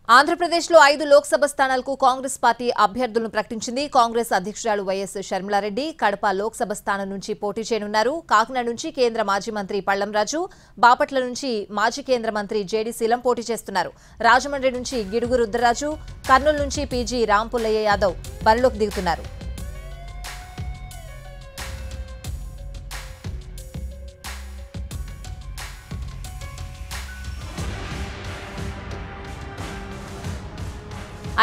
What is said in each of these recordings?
ఆంధ్రప్రదేశ్లో 5 లోక్సభ స్థానాలకు కాంగ్రెస్ పార్టీ అభ్యర్థులను ప్రకటించింది. కాంగ్రెస్ అధ్యక్షురాలు వైఎస్ షర్మిలారెడ్డి కడప లోక్సభ స్థానం నుంచి పోటీ చేయనున్నారు. కాకినాడ నుంచి కేంద్ర మాజీ మంత్రి పళ్లంరాజు, బాపట్ల నుంచి మాజీ కేంద్ర మంత్రి జేడీ శీలం పోటీ చేస్తున్నారు. రాజమండ్రి నుంచి గిడుగు రుద్రరాజు, కర్నూలు నుంచి పీజీ రాంపుల్లయ్య యాదవ్ బరిలోకి దిగుతున్నారు.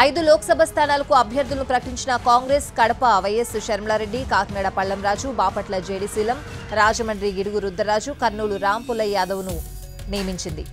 ఐదు లోక్సభ స్థానాలకు అభ్యర్థులను ప్రకటించిన కాంగ్రెస్ కడప వైఎస్ షర్మిలారెడ్డి, కాకినాడ పళ్లంరాజు, బాపట్ల జేడీ శీలం, రాజమండ్రి గిడుగు రుద్రరాజు, కర్నూలు రాంపుల్లయ్య యాదవ్ను నియమించింది.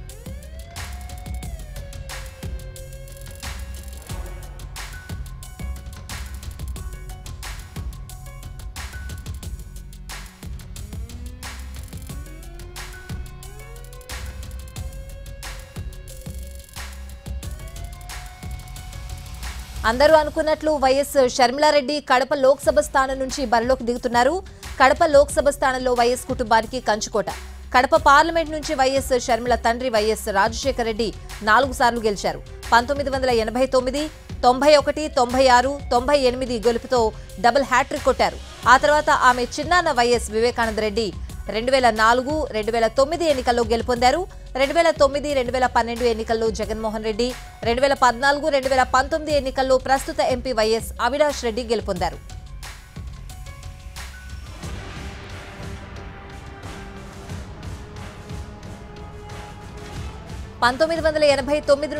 అందరూ అనుకున్నట్లు వైఎస్ షర్మిలారెడ్డి కడప లోక్సభ స్థానం నుంచి బరిలోకి దిగుతున్నారు. కడప లోక్సభ స్థానంలో వైఎస్ కుటుంబానికి కంచుకోట. కడప పార్లమెంట్ నుంచి వైఎస్ షర్మిల తండ్రి వైఎస్ రాజశేఖర రెడ్డి 4 సార్లు గెలిచారు. 1989, 91, 96, 98 గెలుపుతో డబుల్ హ్యాట్రిక్ కొట్టారు. ఆ తర్వాత ఆమె చిన్నాన్న వైఎస్ వివేకానంద రెడ్డి 2004, 2009 ఎన్నికల్లో గెలుపొందారు. 2009, 2012 ఎన్నికల్లో జగన్మోహన్ రెడ్డి, 2014, 2019 ఎన్నికల్లో ప్రస్తుత ఎంపీ వైఎస్ అవినాష్ రెడ్డి గెలుపొందారు.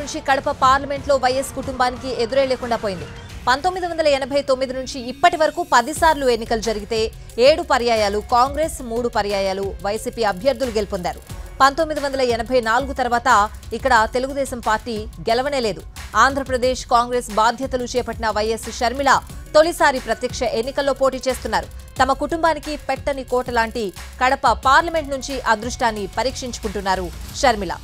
నుంచి కడప పార్లమెంట్లో వైఎస్ కుటుంబానికి ఎదురే లేకుండా పోయింది. 1989 నుంచి ఇప్పటి వరకు 10 సార్లు ఎన్నికలు జరిగితే 7 పర్యాయాలు కాంగ్రెస్, 3 పర్యాయాలు వైసీపీ అభ్యర్థులు గెలుపొందారు. 1984 తర్వాత ఇక్కడ తెలుగుదేశం పార్టీ గెలవనే లేదు. ఆంధ్రప్రదేశ్ కాంగ్రెస్ బాధ్యతలు చేపట్టిన వైఎస్ షర్మిల తొలిసారి ప్రత్యక్ష ఎన్నికల్లో పోటీ చేస్తున్నారు. తమ కుటుంబానికి పెట్టని కోట లాంటి కడప పార్లమెంట్ నుంచి అదృష్టాన్ని పరీక్షించుకుంటున్నారు షర్మిల.